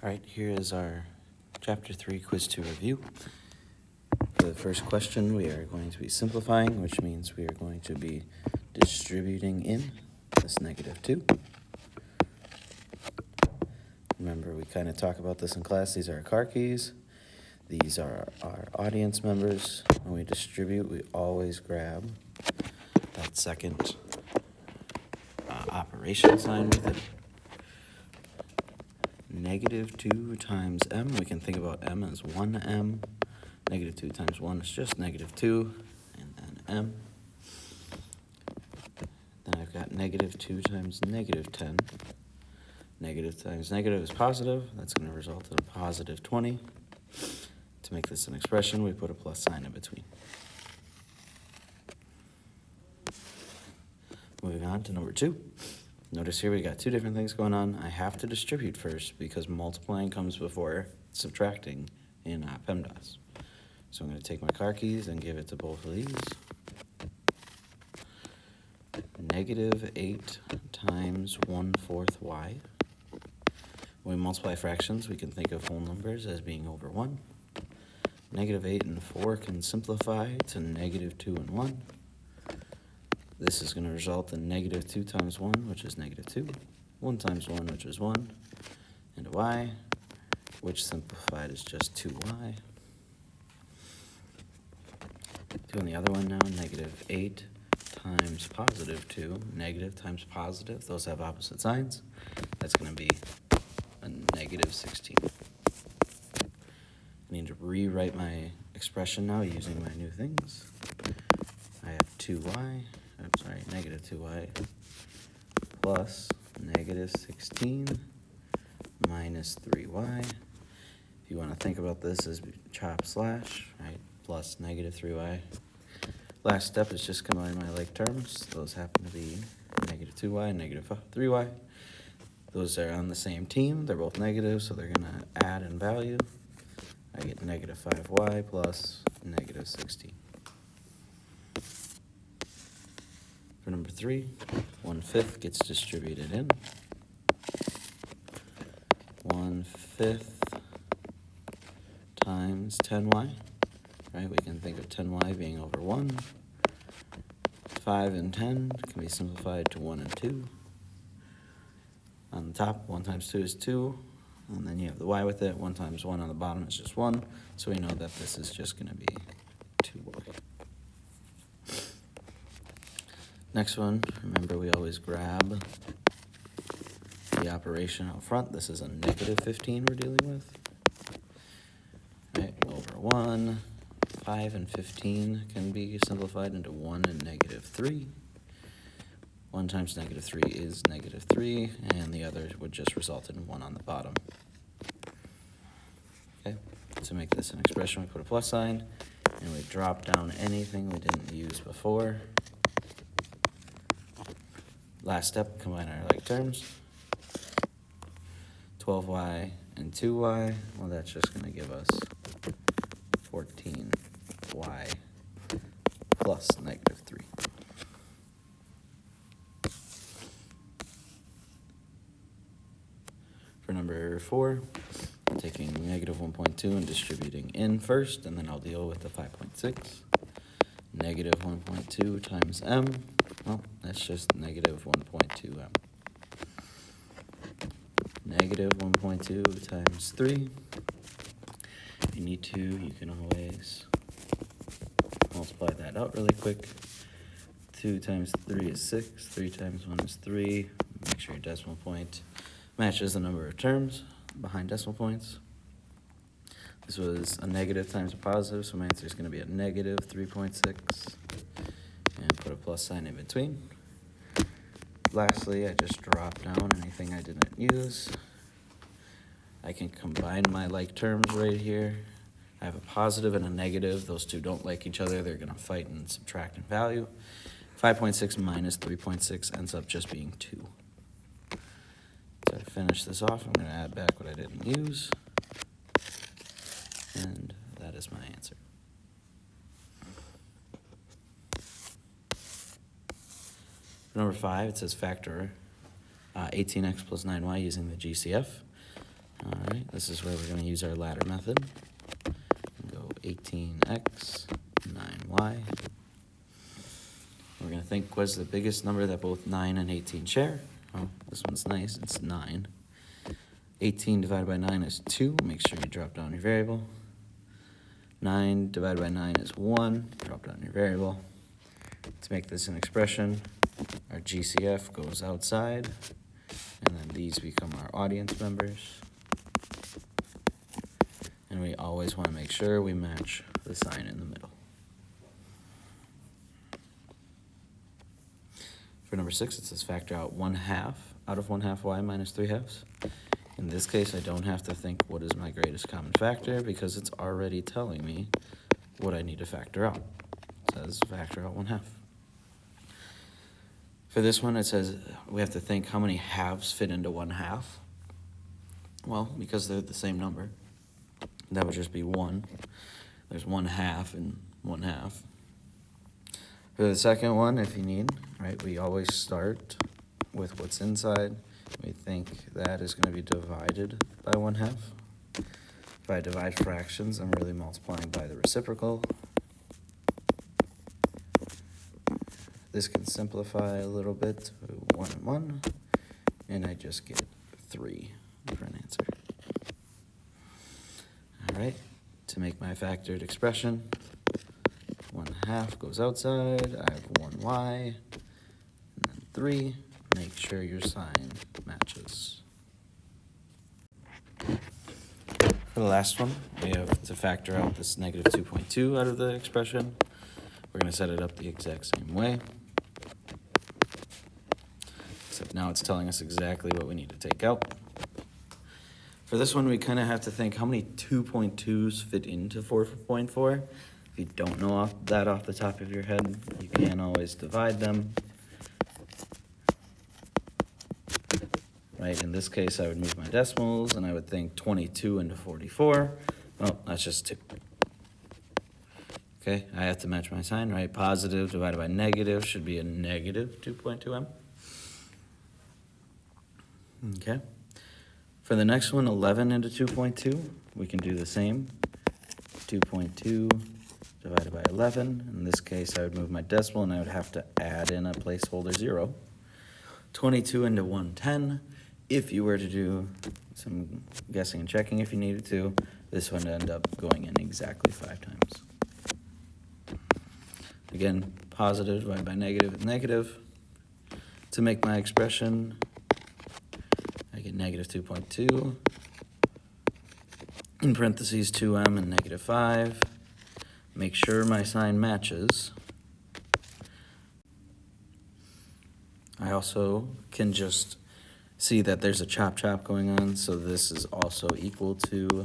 All right, here is our Chapter 3 Quiz 2 review. For the first question, we are going to be simplifying, which means we are going to be distributing in this -2. Remember, we kind of talk about this in class. These are our car keys. These are our audience members. When we distribute, we always grab that second operation sign with it. -2 times m, we can think about m as 1m. -2 times 1 is just -2, and then m. Then I've got -2 times -10. Negative times negative is positive. That's going to result in a positive 20. To make this an expression, we put a plus sign in between. Moving on to number 2. Notice here we got two different things going on. I have to distribute first because multiplying comes before subtracting in PEMDAS. So I'm going to take my car keys and give it to both of these. -8 times 1/4 y. When we multiply fractions, we can think of whole numbers as being over 1. -8 and 4 can simplify to -2 and 1. This is going to result in -2 times 1, which is -2, 1 times 1, which is 1, and a y, which simplified is just 2y. Doing the other one now, -8 times +2, negative times positive, those have opposite signs. That's going to be a -16. I need to rewrite my expression now using my new things. I have -2y plus -16 minus 3y. If you want to think about this as chop slash, right, plus -3y. Last step is just combine my like terms. Those happen to be -2y and -3y. Those are on the same team. They're both negative, so they're going to add in value. I get -5y plus -16. For number 3, 1/5 gets distributed in. 1/5 times 10y, right? We can think of 10y being over 1. 5 and 10 can be simplified to 1 and 2. On the top, 1 times 2 is 2, and then you have the y with it. 1 times 1 on the bottom is just 1, so we know that this is just going to be 2y. Next one, remember we always grab the operation out front. This is a -15 we're dealing with. Right, over 1, 5 and 15 can be simplified into 1 and -3. 1 times -3 is -3, and the other would just result in 1 on the bottom. Okay, to make this an expression, we put a plus sign, and we drop down anything we didn't use before. Last step, combine our like terms. 12y and 2y, well, that's just going to give us 14y plus -3. For number 4, I'm taking -1.2 and distributing in first, and then I'll deal with the 5.6. -1.2 times m, well, that's just -1.2m. -1.2 times 3. If you need to, you can always multiply that out really quick. 2 times 3 is 6. 3 times 1 is 3. Make sure your decimal point matches the number of terms behind decimal points. This was a negative times a positive, so my answer is going to be a -3.6. And put a plus sign in between. Lastly, I just drop down anything I didn't use. I can combine my like terms right here. I have a positive and a negative. Those two don't like each other. They're going to fight and subtract in value. 5.6 minus 3.6 ends up just being 2. So to finish this off, I'm going to add back what I didn't use. And that is my answer. Number 5, it says factor 18x plus 9y using the GCF. All right, this is where we're going to use our ladder method. Go 18x, 9y. We're going to think, what's the biggest number that both 9 and 18 share? Oh, this one's nice, it's 9. 18 divided by 9 is 2. Make sure you drop down your variable. 9 divided by 9 is 1. Drop down your variable. To make this an expression, our GCF goes outside, and then these become our audience members. And we always want to make sure we match the sign in the middle. For number 6, it says factor out 1/2 out of 1/2 y minus 3/2. In this case, I don't have to think what is my greatest common factor because it's already telling me what I need to factor out. It says factor out 1/2. For this one, it says we have to think how many halves fit into 1/2. Well, because they're the same number, that would just be 1. There's 1/2 and 1/2. For the second one, if you need, right, we always start with what's inside. We think that is going to be divided by 1/2. If I divide fractions, I'm really multiplying by the reciprocal. This can simplify a little bit, 1 and 1, and I just get 3 for an answer. All right, to make my factored expression, 1/2 goes outside, I have 1y, and then 3. Make sure your sign matches. For the last one, we have to factor out this negative 2.2 out of the expression. We're going to set it up the exact same way. Except now it's telling us exactly what we need to take out. For this one, we kind of have to think how many 2.2s fit into 4.4. If you don't know off the top of your head, you can always divide them. Right, in this case, I would move my decimals, and I would think 22 into 44. Well, that's just 2. Okay, I have to match my sign, right? Positive divided by negative should be a negative 2.2m. Okay. For the next one, 11 into 2.2, we can do the same. 2.2 divided by 11. In this case, I would move my decimal, and I would have to add in a placeholder 0. 22 into 110. If you were to do some guessing and checking if you needed to, this one would end up going in exactly 5 times. Again, positive divided by negative is negative. To make my expression, I get negative 2.2. In parentheses, 2m and negative 5. Make sure my sign matches. I also can just see that there's a chop going on, so this is also equal to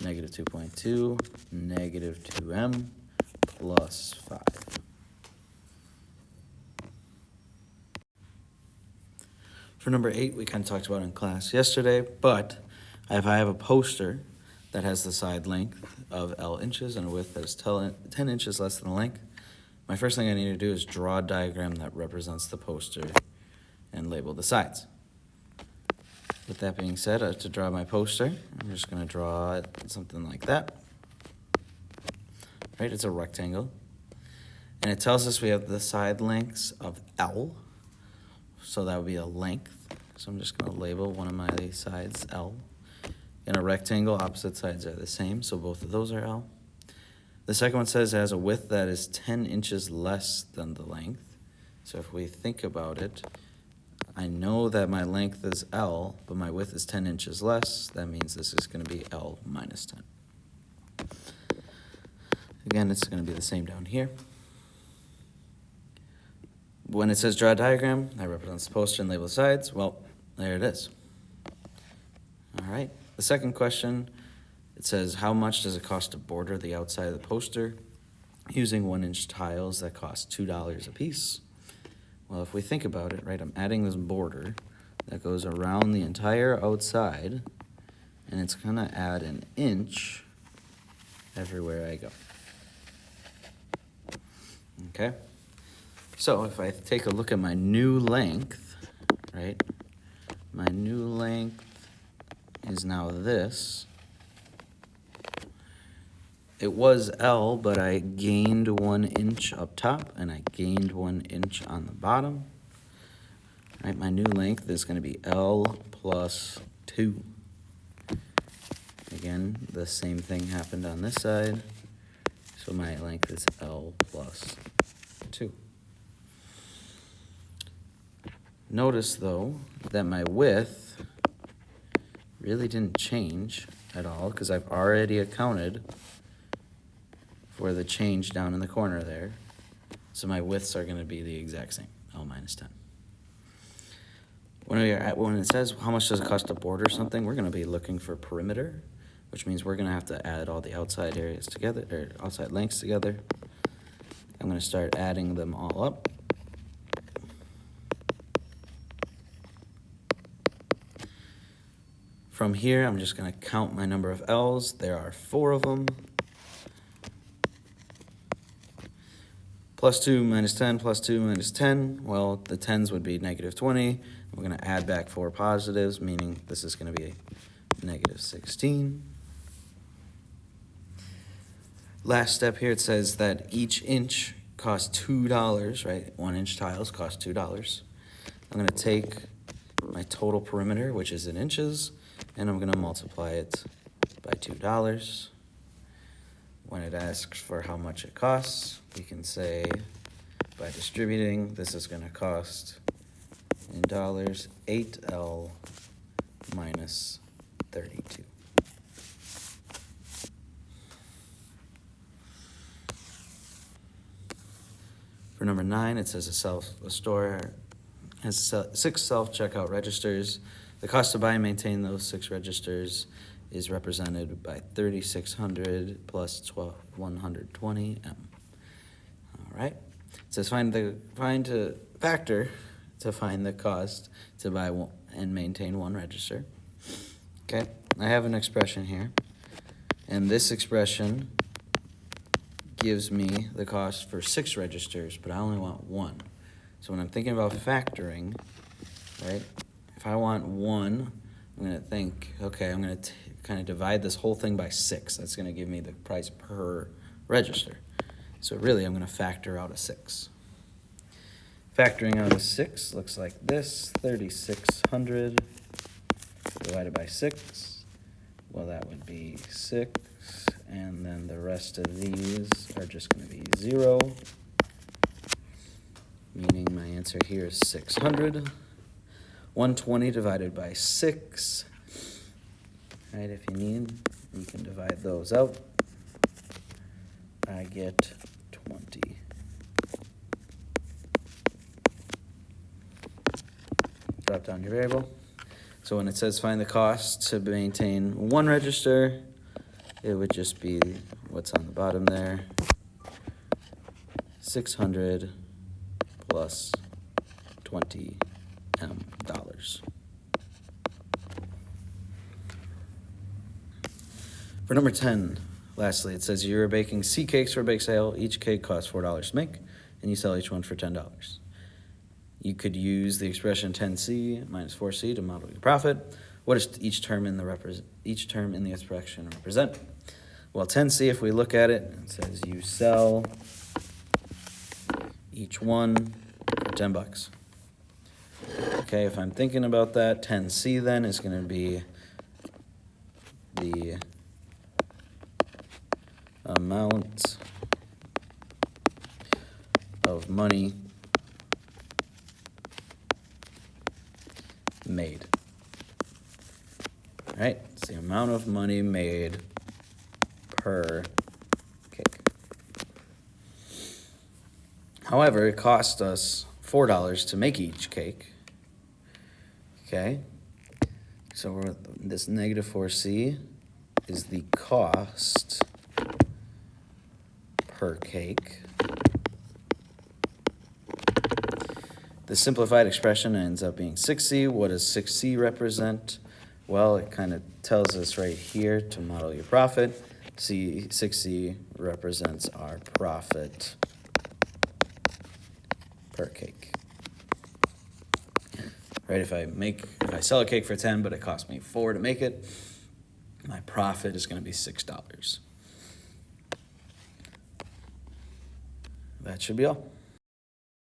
negative 2.2, negative 2m, plus 5. For number 8, we kind of talked about in class yesterday, but if I have a poster that has the side length of L inches and a width that is 10 inches less than the length, my first thing I need to do is draw a diagram that represents the poster and label the sides. With that being said, to draw my poster, I'm just going to draw something like that. Right, it's a rectangle. And it tells us we have the side lengths of L, so that would be a length. So I'm just going to label one of my sides L. In a rectangle, opposite sides are the same, so both of those are L. The second one says it has a width that is 10 inches less than the length. So if we think about it, I know that my length is L, but my width is 10 inches less. That means this is going to be L minus 10. Again, it's going to be the same down here. When it says draw a diagram, that represents the poster and label the sides. Well, there it is. All right. The second question, it says how much does it cost to border the outside of the poster using 1-inch tiles that cost $2 a piece? Well, if we think about it, right, I'm adding this border that goes around the entire outside, and it's going to add an inch everywhere I go. Okay? So if I take a look at my new length, right, my new length is now this. It was L, but I gained 1 inch up top and I gained 1 inch on the bottom. All right, my new length is going to be L plus 2. Again, the same thing happened on this side, so my length is L plus 2. Notice, though, that my width really didn't change at all because I've already accounted for the change down in the corner there. So my widths are going to be the exact same, L minus 10. When it says how much does it cost to border something, we're going to be looking for perimeter, which means we're going to have to add all the outside areas together, or outside lengths together. I'm going to start adding them all up. From here, I'm just going to count my number of L's. There are 4 of them. Plus 2 minus 10, plus 2 minus 10. Well, the 10s would be negative 20. We're going to add back 4 positives, meaning this is going to be negative 16. Last step here, it says that each inch costs $2, right? 1 inch tiles cost $2. I'm going to take my total perimeter, which is in inches, and I'm going to multiply it by $2. When it asks for how much it costs, we can say by distributing, this is going to cost in dollars 8L minus 32. For number 9, it says a store has 6 self-checkout registers. The cost to buy and maintain those 6 registers is represented by 3,600 plus 1,220 M. All right. It says factor to find the cost to buy and maintain 1 register. Okay, I have an expression here, and this expression gives me the cost for 6 registers, but I only want 1. So when I'm thinking about factoring, right, if I want 1, I'm going to think, okay, I'm going to kind of divide this whole thing by 6. That's going to give me the price per register. So really, I'm going to factor out a 6. Factoring out a 6 looks like this, 3,600 divided by 6. Well, that would be 6, and then the rest of these are just going to be 0, meaning my answer here is 600. 120 divided by 6. All right, if you need, you can divide those out. I get 20. Drop down your variable. So when it says find the cost to maintain 1 register, it would just be what's on the bottom there, 600 plus 20 M dollars. For number 10, lastly, it says you're baking C cakes for a bake sale. Each cake costs $4 to make, and you sell each one for $10. You could use the expression 10C minus 4C to model your profit. What does each term in the expression represent? Well, 10C, if we look at it, it says you sell each one for $10. Okay, if I'm thinking about that, 10C then is going to be the amount of money made. All right, it's the amount of money made per cake. However, it cost us $4 to make each cake. Okay, so this negative 4C is the cost per cake. The simplified expression ends up being 6C. What does 6C represent? Well, it kind of tells us right here to model your profit. 6C represents our profit per cake. right? If I sell a cake for 10, but it cost me 4 to make it, my profit is going to be $6. That should be all.